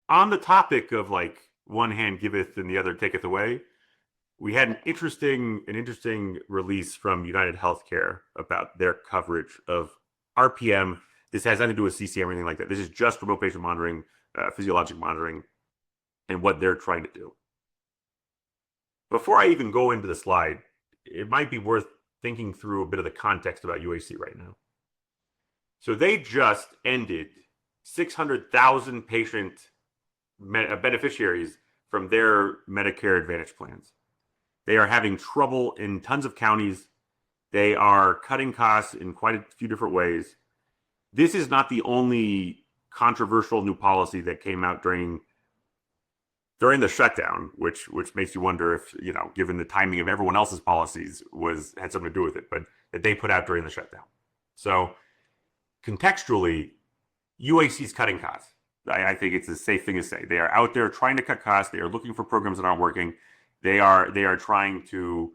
On the topic of like one hand giveth and the other taketh away, we had an interesting release from UnitedHealthcare about their coverage of RPM. This has nothing to do with CCM or anything like that. This is just remote patient monitoring, physiologic monitoring, and what they're trying to do. Before I even go into the slide, it might be worth thinking through a bit of the context about UHC right now. So they just ended 600,000 patient beneficiaries from their Medicare Advantage plans. They are having trouble in tons of counties. They are cutting costs in quite a few different ways. This is not the only controversial new policy that came out during the shutdown, which makes you wonder if, given the timing of everyone else's policies, had something to do with it, but that they put out during the shutdown. So contextually, UHC is cutting costs. I think it's a safe thing to say. They are out there trying to cut costs. They are looking for programs that aren't working. They are trying to,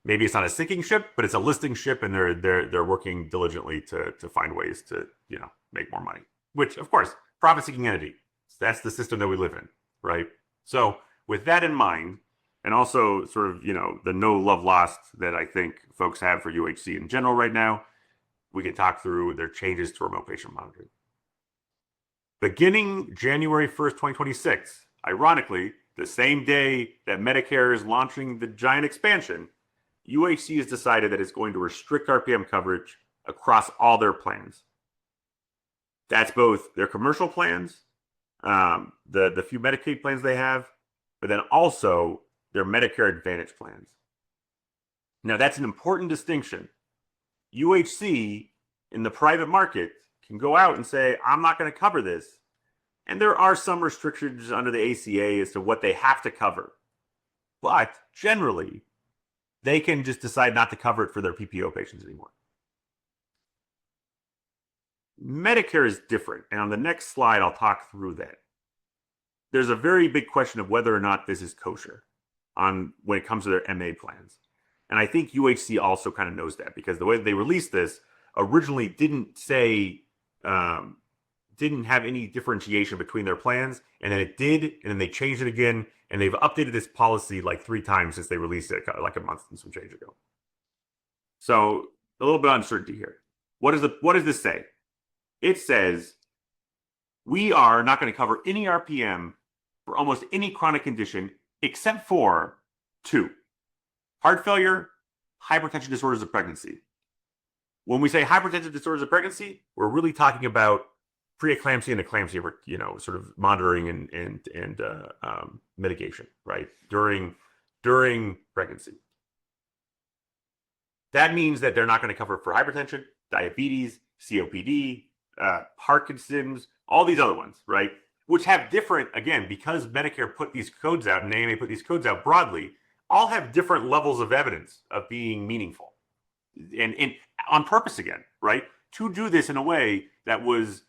maybe it's not a sinking ship, but it's a listing ship, and they're working diligently to find ways to make more money. Which, of course, profit-seeking entity. That's the system that we live in, right? So with that in mind, and also sort of the no love lost that I think folks have for UHC in general right now, we can talk through their changes to remote patient monitoring. Beginning January 1st, 2026, ironically, the same day that Medicare is launching the giant expansion, UHC has decided that it's going to restrict RPM coverage across all their plans. That's both their commercial plans, the few Medicaid plans they have, but then also their Medicare Advantage plans. Now, that's an important distinction. UHC in the private market can go out and say, I'm not going to cover this. And there are some restrictions under the ACA as to what they have to cover. But generally, they can just decide not to cover it for their PPO patients anymore. Medicare is different. And on the next slide, I'll talk through that. There's a very big question of whether or not this is kosher when it comes to their MA plans. And I think UHC also kind of knows that, because the way they released this originally didn't have any differentiation between their plans, and then it did, and then they changed it again, and they've updated this policy like 3 times since they released it like a month and some change ago. So a little bit of uncertainty here. What does this say? It says we are not going to cover any RPM for almost any chronic condition except for 2: heart failure, hypertension disorders of pregnancy. When we say hypertensive disorders of pregnancy, we're really talking about preeclampsia and eclampsia, sort of monitoring and mitigation, right, during pregnancy. That means that they're not going to cover for hypertension, diabetes, COPD, Parkinson's, all these other ones, right, which have different, again, because Medicare put these codes out and AMA put these codes out broadly, all have different levels of evidence of being meaningful, and on purpose, again, right, to do this in a way that was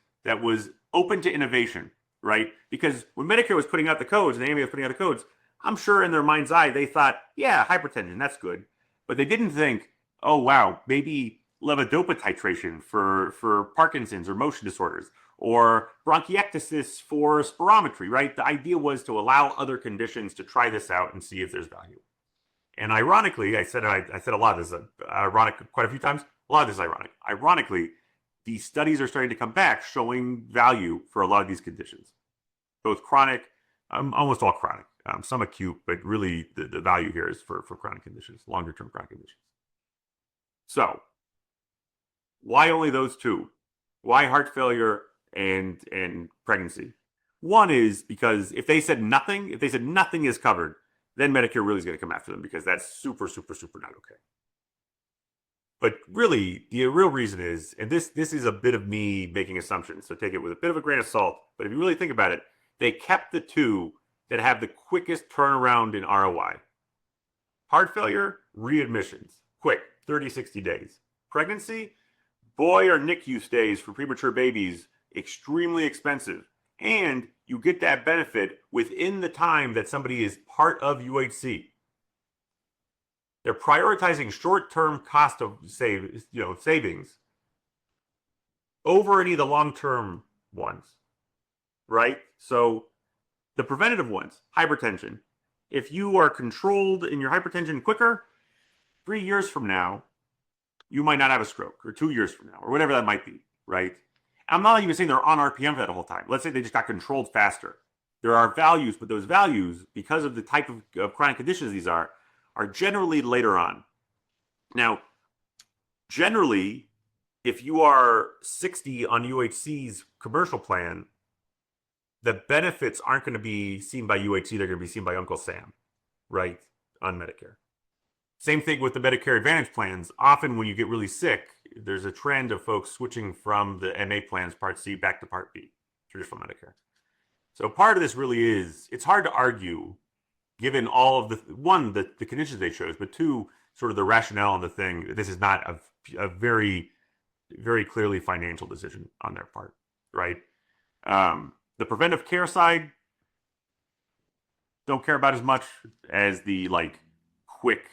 open to innovation, right? Because when Medicare was putting out the codes and AMA was putting out the codes, I'm sure in their mind's eye they thought, yeah, hypertension, that's good, but they didn't think, oh wow, maybe levodopa titration for Parkinson's or motion disorders, or bronchiectasis for spirometry, right? The idea was to allow other conditions to try this out and see if there's value. And ironically, I said a lot of this ironic quite a few times. A lot of this is ironic. Ironically, these studies are starting to come back showing value for a lot of these conditions, both chronic, almost all chronic, some acute, but really the value here is for chronic conditions, longer-term chronic conditions. So, why only those 2? Why heart failure and pregnancy? One is because if they said nothing is covered, then Medicare really is going to come after them, because that's super, super, super not okay. But really, the real reason is, and this is a bit of me making assumptions, so take it with a bit of a grain of salt, but if you really think about it, they kept the 2 that have the quickest turnaround in ROI. Heart failure, readmissions, quick, 30, 60 days. Pregnancy, boy, are NICU stays for premature babies extremely expensive. And you get that benefit within the time that somebody is part of UHC. They're prioritizing short-term cost of savings over any of the long-term ones, right? So The preventative ones, hypertension. If you are controlled in your hypertension quicker, 3 years from now, you might not have a stroke, or 2 years from now, or whatever that might be, right? I'm not even saying they're on RPM for that whole time. Let's say they just got controlled faster. There are values, but those values, because of the type of chronic conditions these are generally later on. Now, generally, if you are 60 on UHC's commercial plan, the benefits aren't going to be seen by UHC. They're going to be seen by Uncle Sam, right, on Medicare. Same thing with the Medicare Advantage plans. Often when you get really sick, there's a trend of folks switching from the MA plans, Part C, back to Part B, traditional Medicare. So part of this really is, it's hard to argue, given all of the conditions they chose, but two, sort of the rationale and the thing, this is not a very, very clearly financial decision on their part, right? The preventive care side, don't care about as much as the quick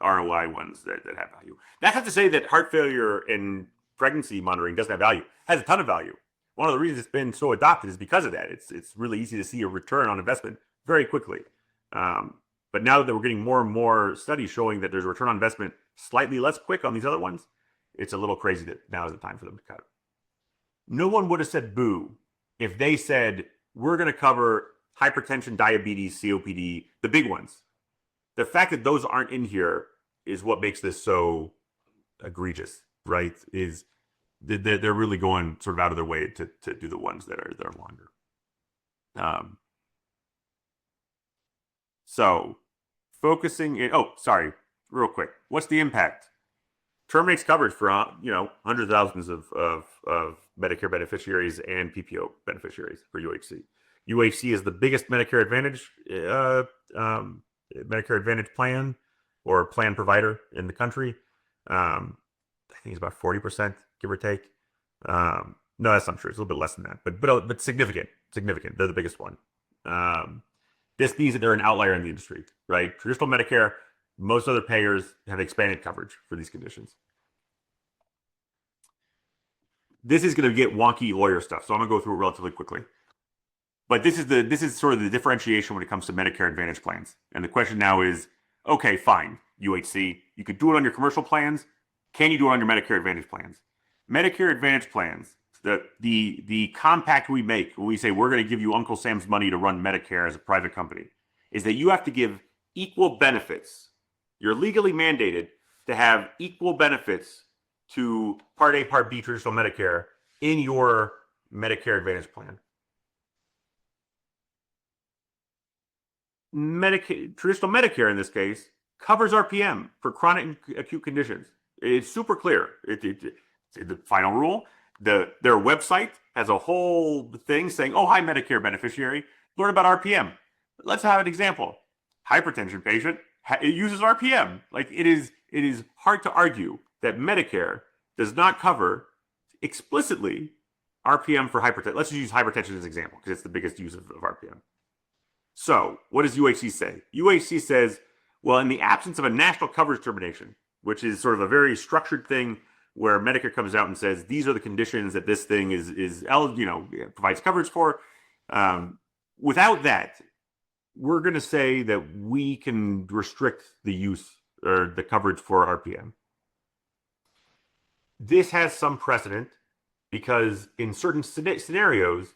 ROI ones that have value. That's not to say that heart failure and pregnancy monitoring doesn't have value. It has a ton of value. One of the reasons it's been so adopted is because of that. It's really easy to see a return on investment very quickly. But now that we're getting more and more studies showing that there's a return on investment slightly less quick on these other ones, it's a little crazy that now is the time for them to cut. No one would have said boo if they said, we're going to cover hypertension, diabetes, COPD, the big ones. The fact that those aren't in here is what makes this so egregious, right? Is they're really going sort of out of their way to do the ones that are longer. So focusing in, real quick. What's the impact? Terminates coverage for hundreds of thousands of Medicare beneficiaries and PPO beneficiaries for UHC. UHC is the biggest Medicare Advantage plan or plan provider in the country. I think it's about 40%, give or take. No, that's not true. It's a little bit less than that, but significant. They're the biggest one. This means that they're an outlier in the industry, right? Traditional Medicare, most other payers have expanded coverage for these conditions. This is going to get wonky lawyer stuff, so I'm going to go through it relatively quickly. But this is sort of the differentiation when it comes to Medicare Advantage plans. And the question now is, okay, fine, UHC, you could do it on your commercial plans. Can you do it on your Medicare Advantage plans? Medicare Advantage plans, the compact we make when we say we're going to give you Uncle Sam's money to run Medicare as a private company is that you have to give equal benefits. You're legally mandated to have equal benefits to Part A, Part B traditional Medicare in your Medicare Advantage plan. Traditional Medicare in this case covers RPM for chronic acute conditions. It's super clear. It's the final rule. Their website has a whole thing saying, "Oh, hi, Medicare beneficiary, learn about RPM." Let's have an example. Hypertension patient, it uses RPM. It is hard to argue that Medicare does not cover explicitly RPM for hypertension. Let's just use hypertension as an example because it's the biggest use of RPM. So what does UHC say? UHC says, well, in the absence of a national coverage determination, which is sort of a very structured thing where Medicare comes out and says, these are the conditions that this thing provides coverage for. Without that, we're going to say that we can restrict the use or the coverage for RPM. This has some precedent because in certain scenarios,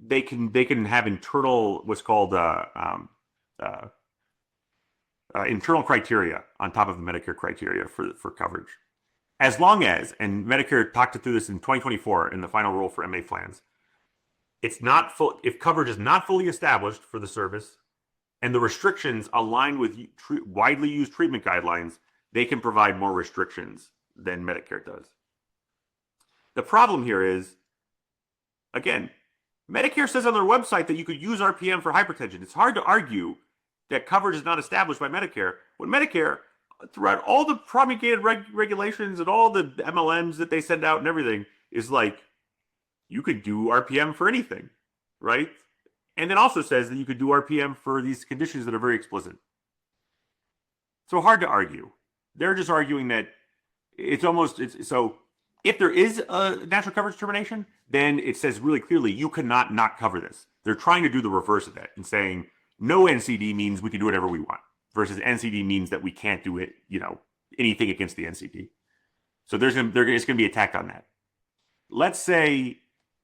they can have internal what's called internal criteria on top of the Medicare criteria for coverage. As long as, and Medicare talked through this in 2024 in the final rule for MA plans, it's not full if coverage is not fully established for the service and the restrictions align with widely used treatment guidelines, they can provide more restrictions than Medicare does. The problem here is, again, Medicare says on their website that you could use RPM for hypertension. It's hard to argue that coverage is not established by Medicare when Medicare, throughout all the promulgated regulations and all the MLMs that they send out and everything, is like, you could do RPM for anything, right? And then also says that you could do RPM for these conditions that are very explicit. So hard to argue. They're just arguing that so if there is a national coverage determination, then it says really clearly you cannot not cover this. They're trying to do the reverse of that and saying no NCD means we can do whatever we want versus NCD means that we can't do it, anything against the NCD. So it's going to be attacked on that. Let's say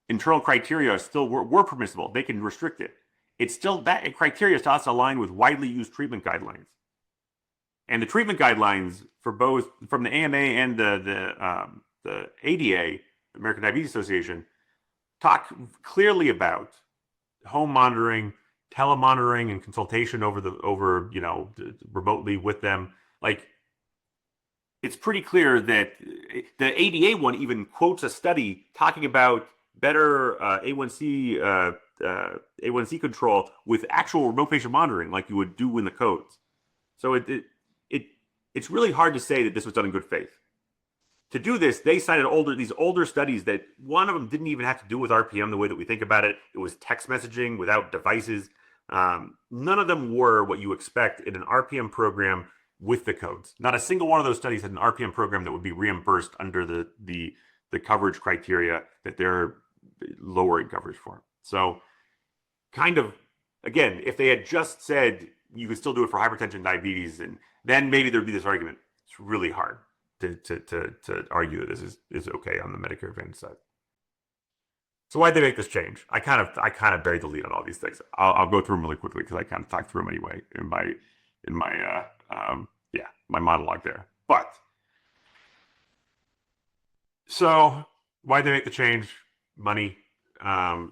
internal criteria still were permissible. They can restrict it. It's still that criteria is also aligned with widely used treatment guidelines. And the treatment guidelines for both from the AMA and the ADA, American Diabetes Association, talk clearly about home monitoring, telemonitoring, and consultation over remotely with them. Like, it's pretty clear that the ADA one even quotes a study talking about better A1C A1C control with actual remote patient monitoring, like you would do in the codes. So it's really hard to say that this was done in good faith. To do this, they cited these older studies that one of them didn't even have to do with RPM the way that we think about it. It was text messaging without devices. None of them were what you expect in an RPM program with the codes. Not a single one of those studies had an RPM program that would be reimbursed under the coverage criteria that they're lowering coverage for. So kind of, again, if they had just said you could still do it for hypertension, diabetes, and then maybe there'd be this argument. It's really hard to argue that this is okay on the Medicare Advantage side. So why'd they make this change? I kind of buried the lead on all these things. I'll go through them really quickly because I kind of talked through them anyway in my monologue there. But so why'd they make the change? Money.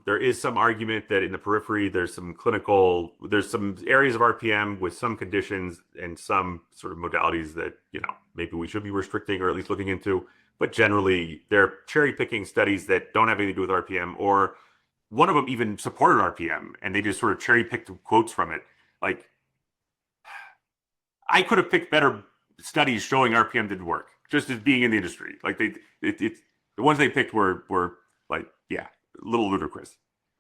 There is some argument that in the periphery, there's some areas of RPM with some conditions and some sort of modalities that, maybe we should be restricting or at least looking into. But generally, they're cherry picking studies that don't have anything to do with RPM, or one of them even supported RPM and they just sort of cherry picked quotes from it. Like, I could have picked better studies showing RPM didn't work just as being in the industry. Like the ones they picked were like, yeah, a little ludicrous.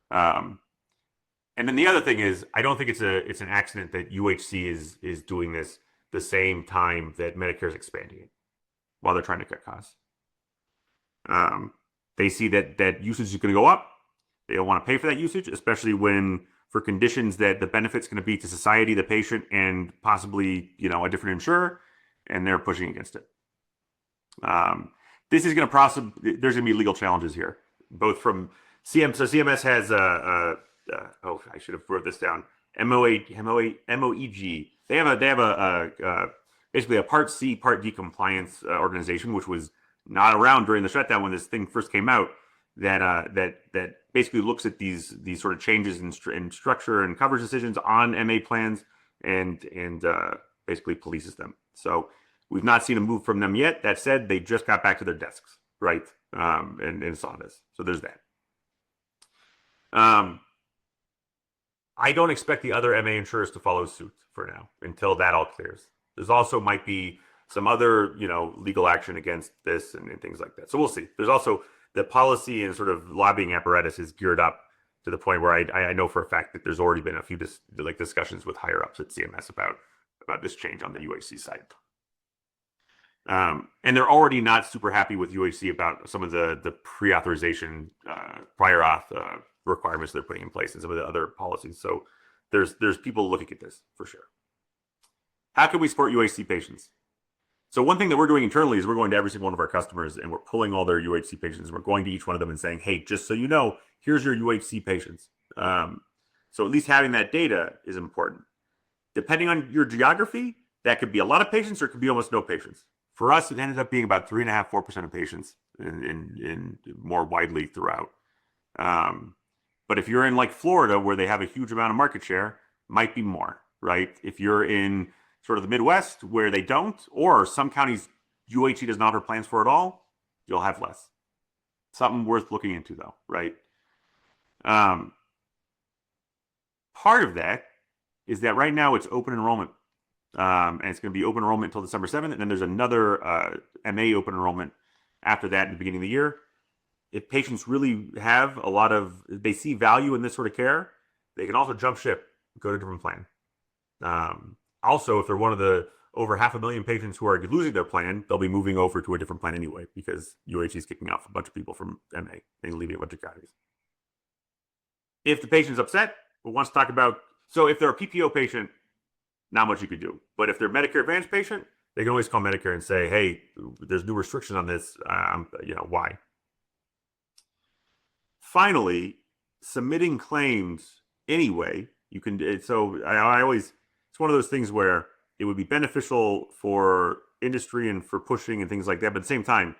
And then the other thing is, I don't think it's an accident that UHC is doing this the same time that Medicare is expanding it while they're trying to cut costs. They see that usage is going to go up. They don't want to pay for that usage, especially when for conditions that the benefit's going to be to society, the patient, and possibly a different insurer, and they're pushing against it. This is going to there's going to be legal challenges here, both from CMS. So CMS has I should have wrote this down. MOEG. They have basically a Part C, Part D compliance organization, which was not around during the shutdown when this thing first came out. That basically looks at these sort of changes in structure and coverage decisions on MA plans and basically polices them. So we've not seen a move from them yet. That said, they just got back to their desks, right? And saw this. So there's that. I don't expect the other MA insurers to follow suit for now until that all clears. There's also might be some other, legal action against this and things like that. So we'll see. There's also the policy and sort of lobbying apparatus is geared up to the point where I know for a fact that there's already been a few discussions with higher ups at CMS about this change on the UHC side. And they're already not super happy with UHC about some of the pre-authorization prior auth requirements they're putting in place and some of the other policies. So there's people looking at this for sure. How can we support UHC patients? So one thing that we're doing internally is we're going to every single one of our customers and we're pulling all their UHC patients. We're going to each one of them and saying, hey, just so you know, here's your UHC patients. So at least having that data is important. Depending on your geography, that could be a lot of patients or it could be almost no patients. For us, it ended up being about 3.5%, 4% of patients in more widely throughout. But if you're in like Florida, where they have a huge amount of market share, might be more, right? If you're in sort of the Midwest where they don't, or some counties UHC does not offer plans for at all, you'll have less. Something worth looking into though, right? Part of that is that right now it's open enrollment. And it's going to be open enrollment until December 7th. And then there's another MA open enrollment after that in the beginning of the year. If patients really have they see value in this sort of care, they can also jump ship, go to a different plan. Also, if they're one of the over 500,000 patients who are losing their plan, they'll be moving over to a different plan anyway because UHC is kicking off a bunch of people from MA and leaving a bunch of counties. If the patient's upset or wants to talk about, so if they're a PPO patient, not much you could do. But if they're a Medicare Advantage patient, they can always call Medicare and say, hey, there's new restrictions on this. Why? Finally, submitting claims anyway, you can. So I always, it's one of those things where it would be beneficial for industry and for pushing and things like that. But at the same time,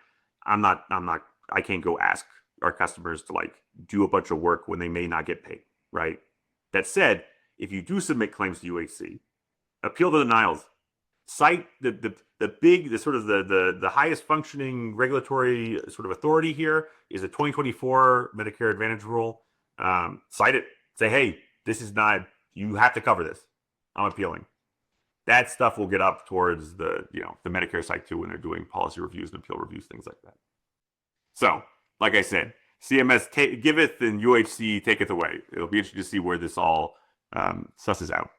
I can't go ask our customers to like do a bunch of work when they may not get paid, right? That said, if you do submit claims to UHC, appeal the denials, cite the highest functioning regulatory sort of authority here is the 2024 Medicare Advantage rule. Cite it. Say, hey, this is not. You have to cover this. I'm appealing. That stuff will get up towards the Medicare side too when they're doing policy reviews and appeal reviews, things like that. So, like I said, CMS giveth and UHC taketh away. It'll be interesting to see where this all susses out.